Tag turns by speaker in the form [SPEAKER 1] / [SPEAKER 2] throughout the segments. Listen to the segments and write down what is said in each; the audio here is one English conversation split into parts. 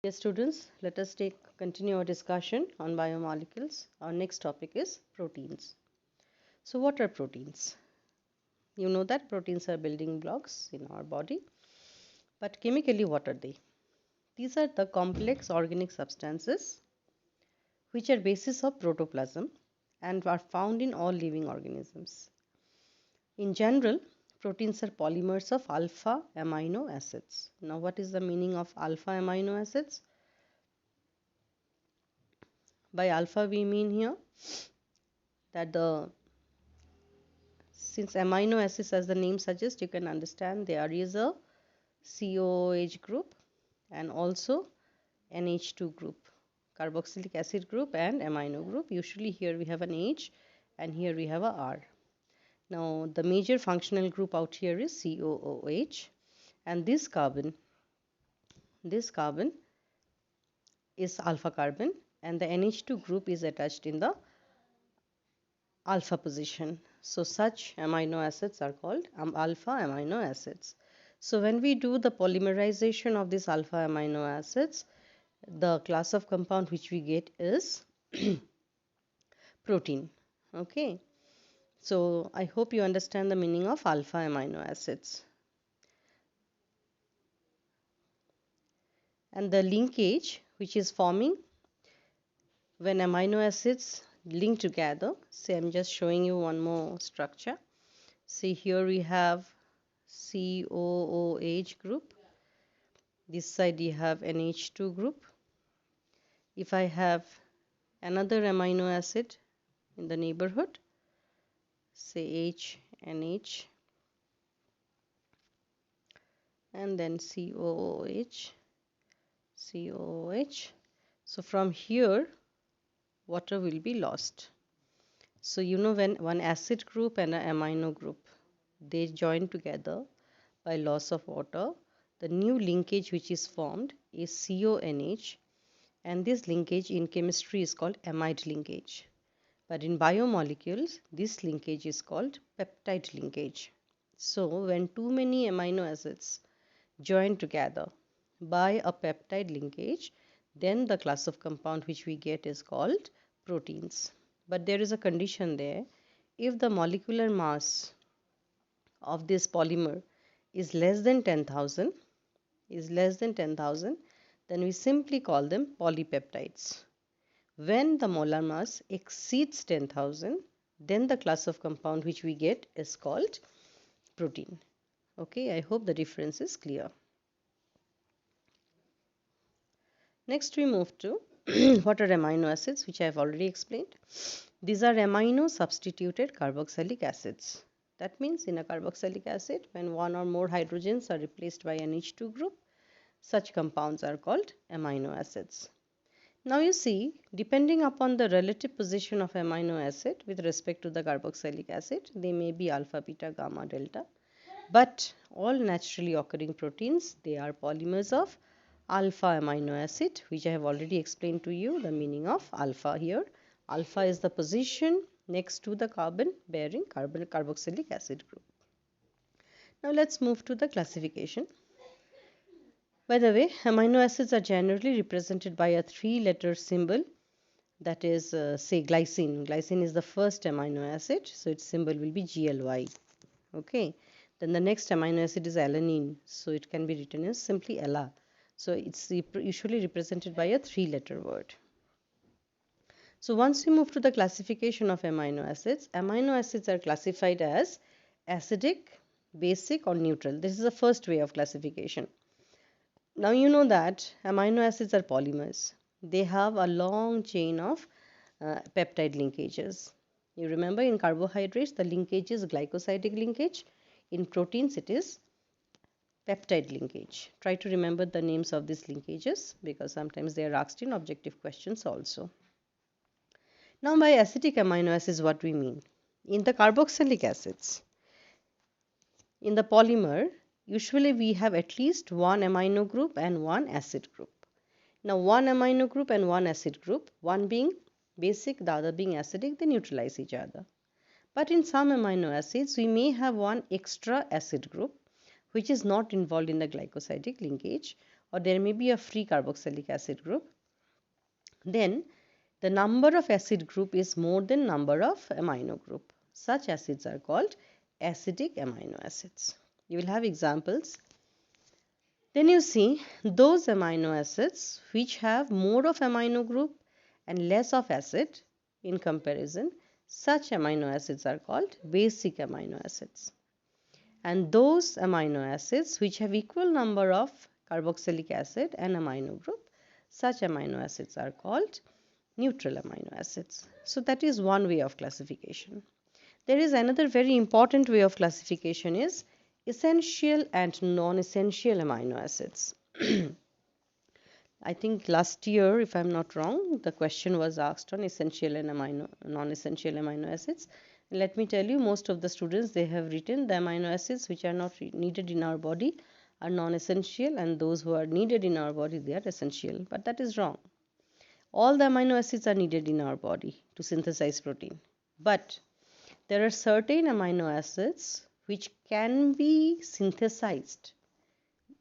[SPEAKER 1] Yes, students, let us continue our discussion on biomolecules. Our next topic is proteins. So, what are proteins? You know that proteins are building blocks in our body, but chemically, what are they? These are the complex organic substances which are basis of protoplasm and are found in all living organisms. In general, proteins are polymers of alpha amino acids. Now, what is the meaning of alpha amino acids? By alpha, we mean here that since amino acids, as the name suggests, you can understand there is a COOH group and also NH2 group, carboxylic acid group and amino group. Usually here we have an H and here we have a R. Now the major functional group out here is COOH, and this carbon is alpha carbon, and the NH2 group is attached in the alpha position. So such amino acids are called alpha amino acids. So when we do the polymerization of these alpha amino acids, the class of compound which we get is protein. Okay. So I hope you understand the meaning of alpha amino acids. And the linkage which is forming when amino acids link together. See, I'm just showing you one more structure. See, here we have COOH group. This side you have NH2 group. If I have another amino acid in the neighborhood, say H and H, and then COOH, COOH. So from here, water will be lost. So you know when one acid group and an amino group, they join together by loss of water, the new linkage which is formed is CONH, and this linkage in chemistry is called amide linkage. But in biomolecules, this linkage is called peptide linkage. So when too many amino acids join together by a peptide linkage, then the class of compound which we get is called proteins. But there is a condition there. If the molecular mass of this polymer is less than 10,000, then we simply call them polypeptides. When the molar mass exceeds 10,000, then the class of compound which we get is called protein. Okay, I hope the difference is clear. Next we move to what are amino acids, which I have already explained. These are amino substituted carboxylic acids. That means in a carboxylic acid, when one or more hydrogens are replaced by an H2 group, such compounds are called amino acids. Now you see, depending upon the relative position of amino acid with respect to the carboxylic acid, they may be alpha, beta, gamma, delta. But all naturally occurring proteins, they are polymers of alpha amino acid, which I have already explained to you the meaning of alpha here. Alpha is the position next to the carbon bearing carboxylic acid group. Now let's move to the classification. By the way, amino acids are generally represented by a three-letter symbol, that is, say glycine. Glycine is the first amino acid, so its symbol will be GLY. Okay. Then the next amino acid is alanine, so it can be written as simply ALA. So it's usually represented by a three-letter word. So once we move to the classification of amino acids are classified as acidic, basic or neutral. This is the first way of classification. Now you know that amino acids are polymers. They have a long chain of peptide linkages. You remember in carbohydrates the linkage is glycosidic linkage. In proteins it is peptide linkage. Try to remember the names of these linkages because sometimes they are asked in objective questions also. Now by acidic amino acids what we mean? In the carboxylic acids, in the polymer, usually we have at least one amino group and one acid group. Now one amino group and one acid group, one being basic, the other being acidic, they neutralize each other. But in some amino acids, we may have one extra acid group which is not involved in the glycosidic linkage, or there may be a free carboxylic acid group, then the number of acid group is more than number of amino group. Such acids are called acidic amino acids. You will have examples. Then you see those amino acids which have more of amino group and less of acid in comparison, such amino acids are called basic amino acids. And those amino acids which have equal number of carboxylic acid and amino group, such amino acids are called neutral amino acids. So that is one way of classification. There is another very important way of classification is essential and non-essential amino acids. I think last year, if I'm not wrong, the question was asked on essential and non-essential amino acids. Let me tell you, most of the students, they have written the amino acids which are not needed in our body are non-essential, and those who are needed in our body, they are essential. But that is wrong. All the amino acids are needed in our body to synthesize protein. But there are certain amino acids which can be synthesized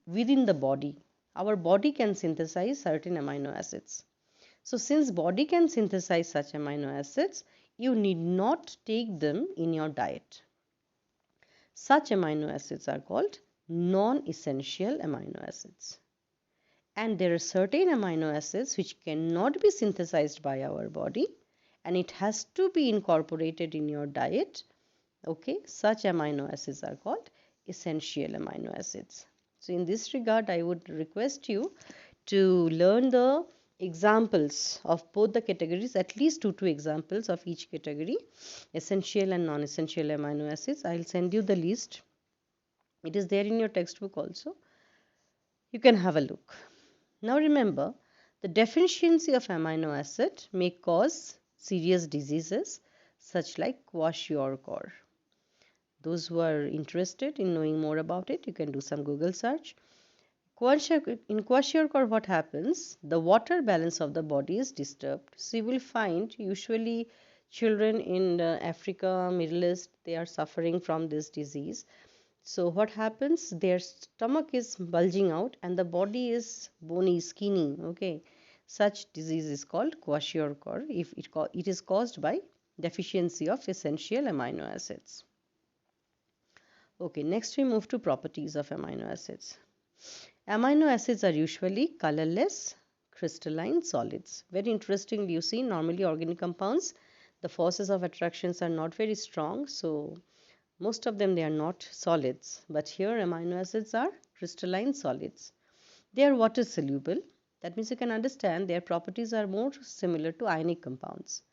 [SPEAKER 1] within the body. Our body can synthesize certain amino acids. So since body can synthesize such amino acids, you need not take them in your diet. Such amino acids are called non-essential amino acids. And there are certain amino acids which cannot be synthesized by our body, and it has to be incorporated in your diet. Okay, such amino acids are called essential amino acids. So in this regard, I would request you to learn the examples of both the categories, at least two examples of each category, essential and non-essential amino acids. I'll send you the list. It is there in your textbook also. You can have a look. Now remember, the deficiency of amino acid may cause serious diseases such like kwashiorkor. Those who are interested in knowing more about it, you can do some Google search. In kwashiorkor, what happens? The water balance of the body is disturbed. So you will find usually children in Africa, Middle East, they are suffering from this disease. So what happens? Their stomach is bulging out and the body is bony, skinny. Okay, such disease is called kwashiorkor if it is caused by deficiency of essential amino acids. Okay, next we move to properties of amino acids. Amino acids are usually colorless, crystalline solids. Very interestingly, you see, normally organic compounds, the forces of attractions are not very strong, so most of them, they are not solids, but here amino acids are crystalline solids. They are water soluble. That means you can understand their properties are more similar to ionic compounds.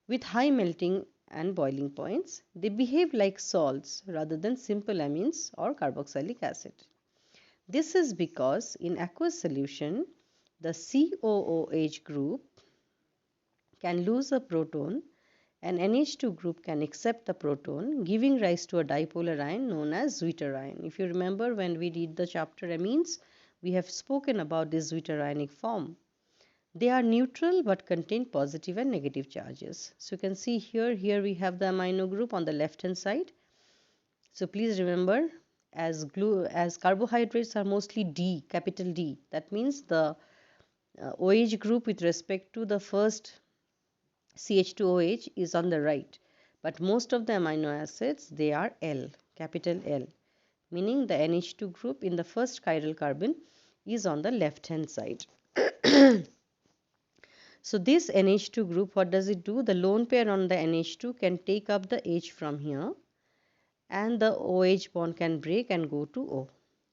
[SPEAKER 1] With high melting and boiling points, they behave like salts rather than simple amines or carboxylic acid. This is because in aqueous solution, the COOH group can lose a proton and NH2 group can accept the proton, giving rise to a dipolar ion known as Zwitter ion. If you remember when we did the chapter amines, we have spoken about this Zwitter ionic form. They are neutral but contain positive and negative charges. So you can see here we have the amino group on the left hand side. So please remember, as carbohydrates are mostly D, capital D, that means the OH group with respect to the first CH2OH is on the right, but most of the amino acids, they are L, capital L, meaning the NH2 group in the first chiral carbon is on the left hand side. So this NH2 group, what does it do? The lone pair on the NH2 can take up the H from here and the OH bond can break and go to O.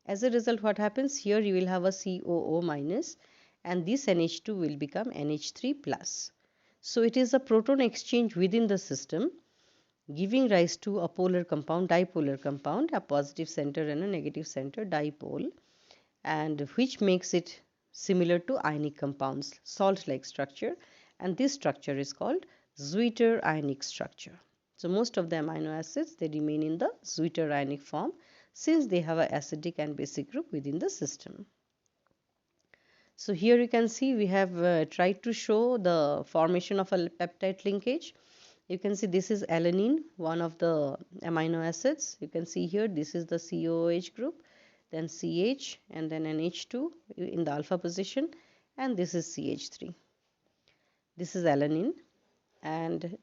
[SPEAKER 1] As a result, what happens? Here you will have a COO minus and this NH2 will become NH3 plus. So it is a proton exchange within the system giving rise to a polar compound, dipolar compound, a positive center and a negative center dipole, and which makes it similar to ionic compounds, salt-like structure, and this structure is called Zwitter ionic structure. So most of the amino acids, they remain in the Zwitter ionic form since they have an acidic and basic group within the system. So here you can see we have tried to show the formation of a peptide linkage. You can see this is alanine, one of the amino acids. You can see here this is the COOH group. then CH, and then NH2 in the alpha position, and this is CH3. This is alanine, and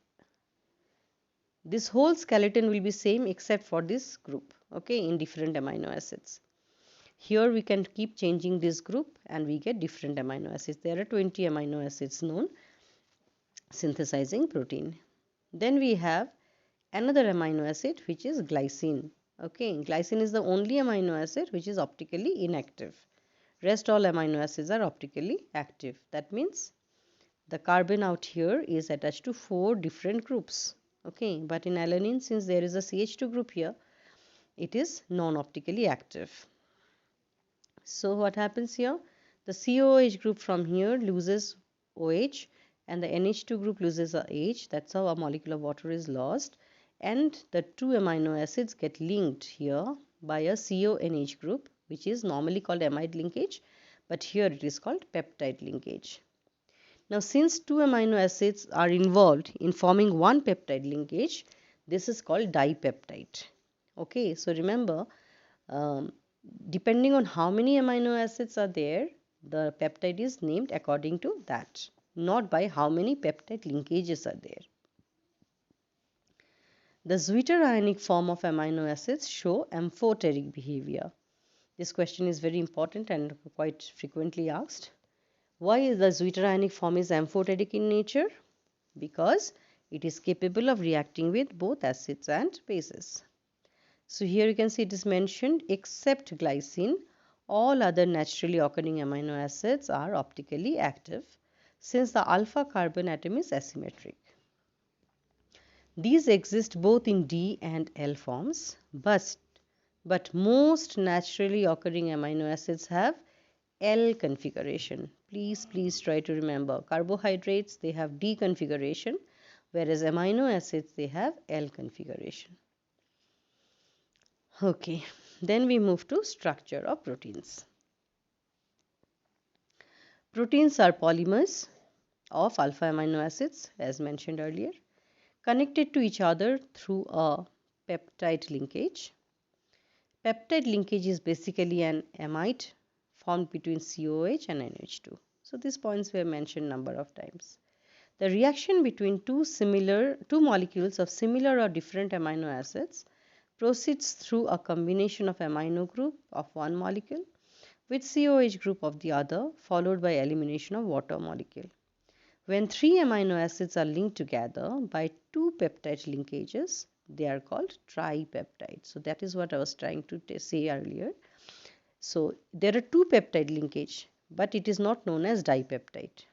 [SPEAKER 1] this whole skeleton will be same except for this group, okay, in different amino acids. Here we can keep changing this group and we get different amino acids. There are 20 amino acids known synthesizing protein. Then we have another amino acid which is glycine. Okay, glycine is the only amino acid which is optically inactive. Rest all amino acids are optically active. That means the carbon out here is attached to 4 different groups. Okay, but in alanine, since there is a CH2 group here, it is non-optically active. So what happens here? The COOH group from here loses OH and the NH2 group loses a H. That's how a molecule of water is lost. And the 2 amino acids get linked here by a CONH group, which is normally called amide linkage, but here it is called peptide linkage. Now, since 2 amino acids are involved in forming one peptide linkage, this is called dipeptide. Okay, so remember, depending on how many amino acids are there, the peptide is named according to that, not by how many peptide linkages are there. The zwitterionic form of amino acids show amphoteric behavior. This question is very important and quite frequently asked. Why is the zwitterionic form is amphoteric in nature? Because it is capable of reacting with both acids and bases. So here you can see it is mentioned except glycine, all other naturally occurring amino acids are optically active since the alpha carbon atom is asymmetric. These exist both in D and L forms, but most naturally occurring amino acids have L configuration. Please try to remember. Carbohydrates, they have D configuration, whereas amino acids, they have L configuration. Okay, then we move to structure of proteins. Proteins are polymers of alpha amino acids, as mentioned earlier, connected to each other through a peptide linkage. Peptide linkage is basically an amide formed between COOH and NH2. So these points were mentioned number of times. The reaction between two molecules of similar or different amino acids proceeds through a combination of amino group of one molecule with COH group of the other, followed by elimination of water molecule. When 3 amino acids are linked together by 2 peptide linkages, they are called tripeptides. So that is what I was trying to say earlier. So there are 2 peptide linkage, but it is not known as dipeptide.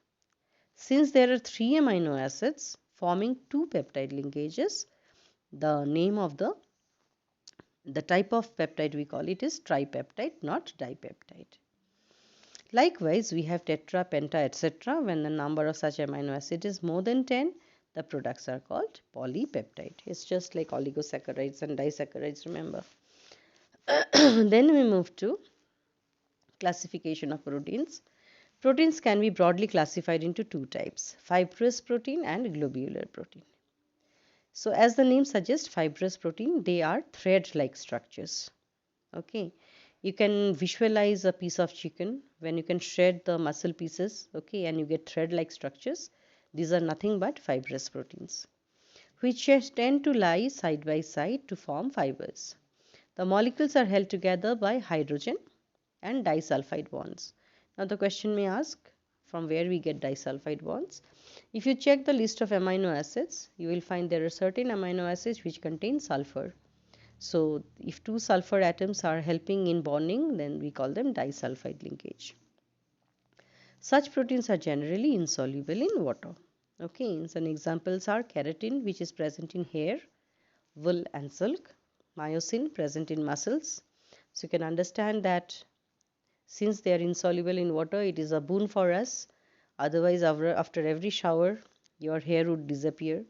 [SPEAKER 1] Since there are 3 amino acids forming 2 peptide linkages, the name of the type of peptide we call it is tripeptide, not dipeptide. Likewise, we have tetra, penta, etc. When the number of such amino acid is more than 10, the products are called polypeptide. It's just like oligosaccharides and disaccharides, remember. Then we move to classification of proteins. Proteins can be broadly classified into 2 types, fibrous protein and globular protein. So as the name suggests, fibrous protein, they are thread-like structures. Okay, you can visualize a piece of chicken when you can shred the muscle pieces, okay, and you get thread-like structures. These are nothing but fibrous proteins, which tend to lie side by side to form fibers. The molecules are held together by hydrogen and disulfide bonds. Now the question may ask, from where we get disulfide bonds? If you check the list of amino acids, you will find there are certain amino acids which contain sulfur. So if 2 sulfur atoms are helping in bonding, then we call them disulfide linkage. Such proteins are generally insoluble in water. Okay, some examples are keratin, which is present in hair, wool and silk, myosin present in muscles. So you can understand that since they are insoluble in water, it is a boon for us. Otherwise, after every shower, your hair would disappear,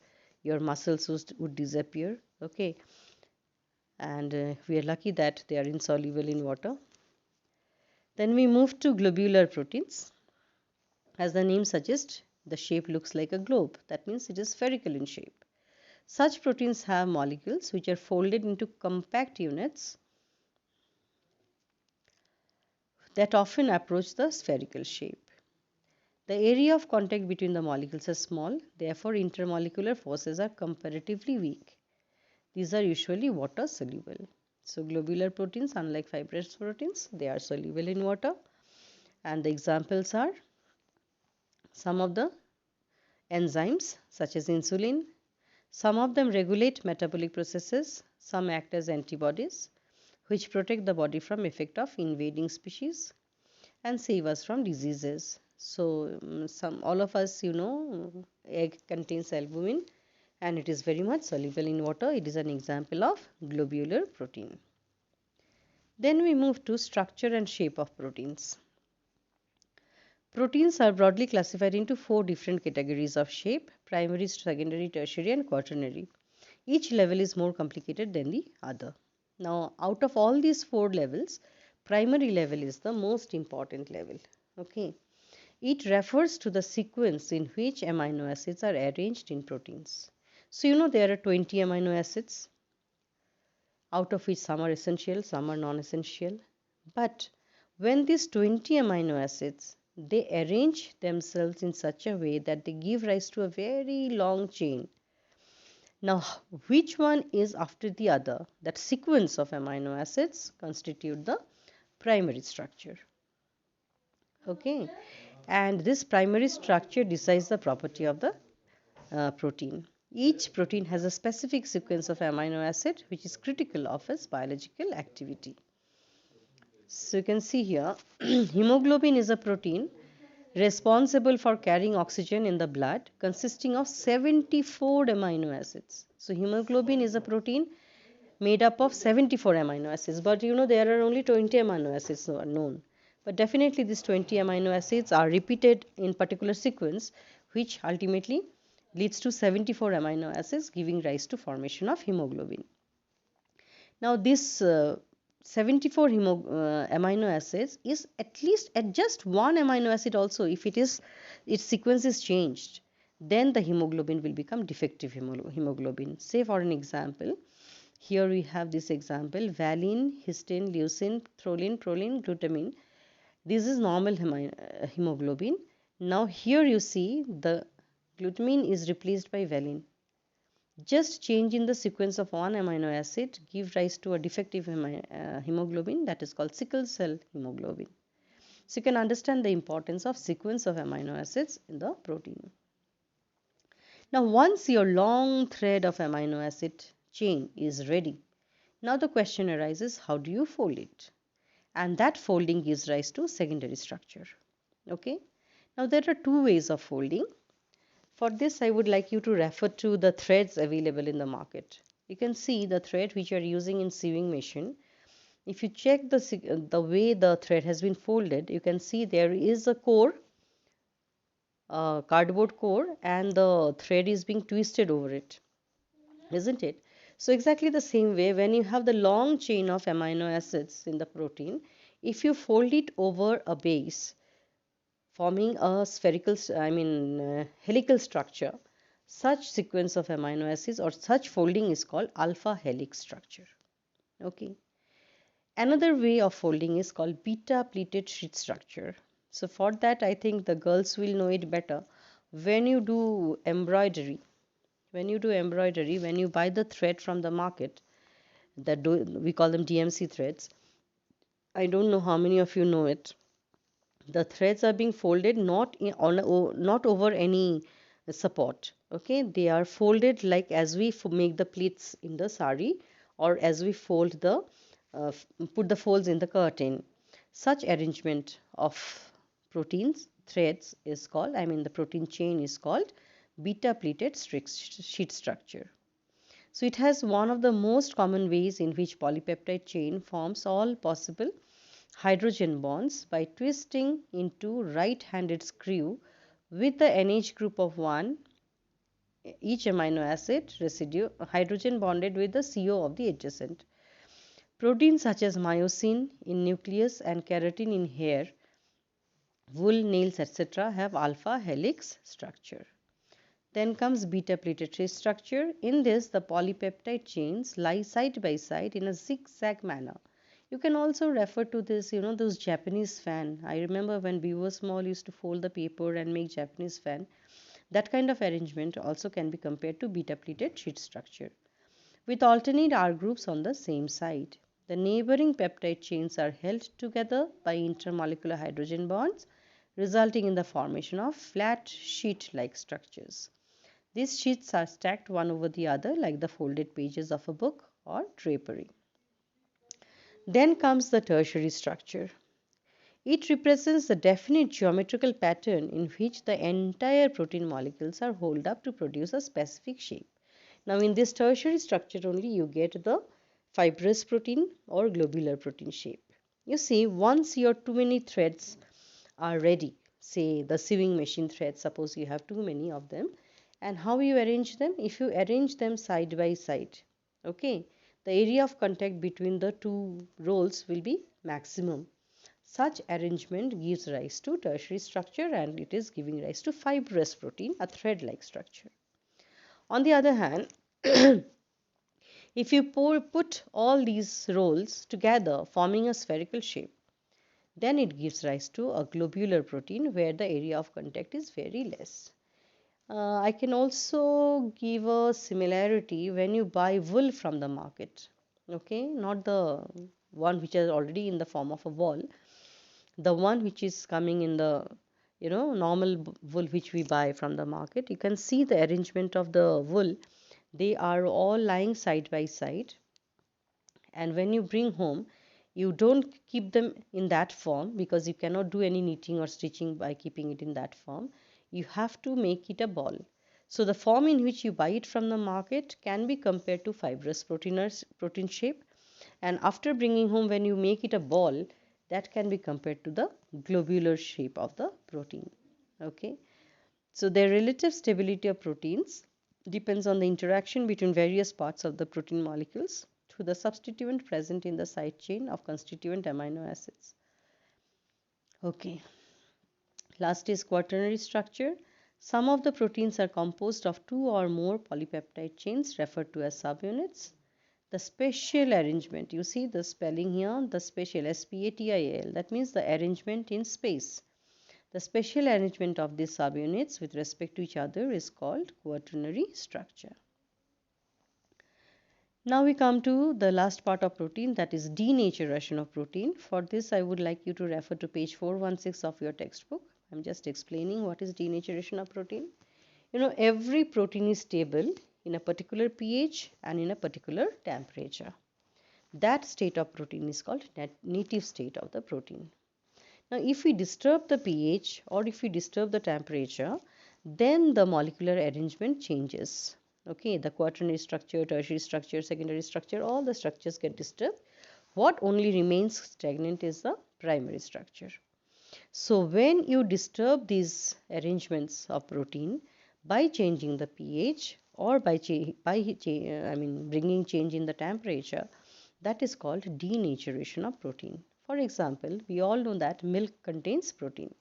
[SPEAKER 1] your muscles would disappear. Okay, and we are lucky that they are insoluble in water. Then we move to globular proteins. As the name suggests, the shape looks like a globe. That means it is spherical in shape. Such proteins have molecules which are folded into compact units that often approach the spherical shape. The area of contact between the molecules is small, therefore intermolecular forces are comparatively weak. These are usually water soluble. So globular proteins, unlike fibrous proteins, they are soluble in water. And the examples are some of the enzymes such as insulin. Some of them regulate metabolic processes. Some act as antibodies which protect the body from effect of invading species and save us from diseases. So all of us, egg contains albumin and it is very much soluble in water. It is an example of globular protein. Then we move to structure and shape of proteins. Proteins are broadly classified into 4 different categories of shape: primary, secondary, tertiary and quaternary. Each level is more complicated than the other. Now, out of all these 4 levels, primary level is the most important level. Okay. It refers to the sequence in which amino acids are arranged in proteins. So, there are 20 amino acids, out of which some are essential, some are non-essential. But when these 20 amino acids, they arrange themselves in such a way that they give rise to a very long chain. Now, which one is after the other? That sequence of amino acids constitute the primary structure. Okay, and this primary structure decides the property of the protein. Each protein has a specific sequence of amino acid which is critical of its biological activity. So you can see here, hemoglobin is a protein responsible for carrying oxygen in the blood, consisting of 74 amino acids. So hemoglobin is a protein made up of 74 amino acids, but there are only 20 amino acids known. But definitely these 20 amino acids are repeated in particular sequence, which ultimately leads to 74 amino acids, giving rise to formation of hemoglobin. Now this 74 amino acids is at least at just one amino acid also, if its sequence is changed, then the hemoglobin will become defective hemoglobin. Say for an example, here we have this example: valine, histine, leucine, proline, glutamine. This is normal hemoglobin. Now here you see the glutamine is replaced by valine. Just change in the sequence of one amino acid give rise to a defective hemoglobin, that is called sickle cell hemoglobin. So you can understand the importance of sequence of amino acids in the protein. Now once your long thread of amino acid chain is ready, now the question arises, how do you fold it? And that folding gives rise to secondary structure. Okay. Now there are 2 ways of folding. For this, I would like you to refer to the threads available in the market. You can see the thread which you are using in sewing machine. If you check the way the thread has been folded, you can see there is a core, cardboard core, and the thread is being twisted over it, isn't it? So exactly the same way, when you have the long chain of amino acids in the protein, if you fold it over a base, forming a helical structure, such sequence of amino acids or such folding is called alpha helix structure. Okay. Another way of folding is called beta pleated sheet structure. So for that, I think the girls will know it better. When you do embroidery, when you buy the thread from the market, we call them DMC threads. I don't know how many of you know it. The threads are being folded not over any support. Okay, they are folded like as we make the pleats in the sari, or as we fold put the folds in the curtain. Such arrangement of proteins threads is called, the protein chain is called beta pleated sheet structure. So it has one of the most common ways in which polypeptide chain forms all possible hydrogen bonds by twisting into right-handed screw with the NH group of 1, each amino acid residue hydrogen bonded with the CO of the adjacent. Proteins such as myosin in nucleus and keratin in hair, wool, nails, etc. have alpha helix structure. Then comes beta pleated sheet structure. In this, the polypeptide chains lie side by side in a zigzag manner You can also refer to this, those Japanese fan. I remember when we were small, used to fold the paper and make Japanese fan. That kind of arrangement also can be compared to beta pleated sheet structure. With alternate R groups on the same side, the neighboring peptide chains are held together by intermolecular hydrogen bonds, resulting in the formation of flat sheet-like structures. These sheets are stacked one over the other like the folded pages of a book or drapery. Then comes the tertiary structure. It represents the definite geometrical pattern in which the entire protein molecules are holed up to produce a specific shape. Now, in this tertiary structure only, you get the fibrous protein or globular protein shape. You see, once your too many threads are ready, say the sewing machine threads, suppose you have too many of them, and how you arrange them? If you arrange them side by side, okay, the area of contact between the two rolls will be maximum. Such arrangement gives rise to tertiary structure, and it is giving rise to fibrous protein, a thread-like structure. On the other hand, if you put all these rolls together forming a spherical shape, then it gives rise to a globular protein where the area of contact is very less. I can also give a similarity when you buy wool from the market. Okay, not the one which is already in the form of a ball, the one which is coming in the normal wool which we buy from the market. You can see the arrangement of the wool. They are all lying side by side, and when you bring home, you don't keep them in that form because you cannot do any knitting or stitching by keeping it in that form. You have to make it a ball. So the form in which you buy it from the market can be compared to fibrous protein shape, and after bringing home, when you make it a ball, that can be compared to the globular shape of the protein. Okay, so the relative stability of proteins depends on the interaction between various parts of the protein molecules through the substituent present in the side chain of constituent amino acids. Okay, last is quaternary structure. Some of the proteins are composed of two or more polypeptide chains referred to as subunits. The spatial arrangement, you see the spelling here, the spatial, S-P-A-T-I-A-L, that means the arrangement in space. The spatial arrangement of these subunits with respect to each other is called quaternary structure. Now we come to the last part of protein, that is denaturation of protein. For this, I would like you to refer to page 416 of your textbook. I'm just explaining what is denaturation of protein. Every protein is stable in a particular pH and in a particular temperature. That state of protein is called native state of the protein. Now, if we disturb the pH or if we disturb the temperature, then the molecular arrangement changes. Okay, the quaternary structure, tertiary structure, secondary structure, all the structures get disturbed. What only remains stagnant is the primary structure. So, when you disturb these arrangements of protein by changing the pH or by bringing change in the temperature, that is called denaturation of protein. For example, we all know that milk contains protein.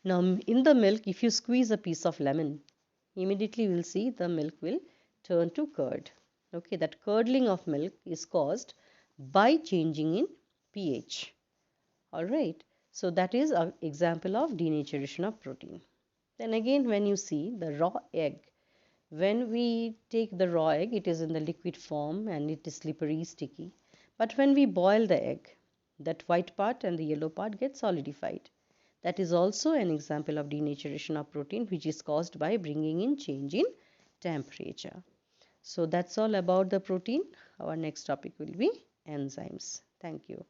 [SPEAKER 1] Now, in the milk, if you squeeze a piece of lemon, immediately we will see the milk will turn to curd. Okay, that curdling of milk is caused by changing in pH. All right, so that is an example of denaturation of protein. Then again, when you see the raw egg, when we take the raw egg, it is in the liquid form and it is slippery, sticky. But when we boil the egg, that white part and the yellow part get solidified. That is also an example of denaturation of protein, which is caused by bringing in change in temperature. So that's all about the protein. Our next topic will be enzymes. Thank you.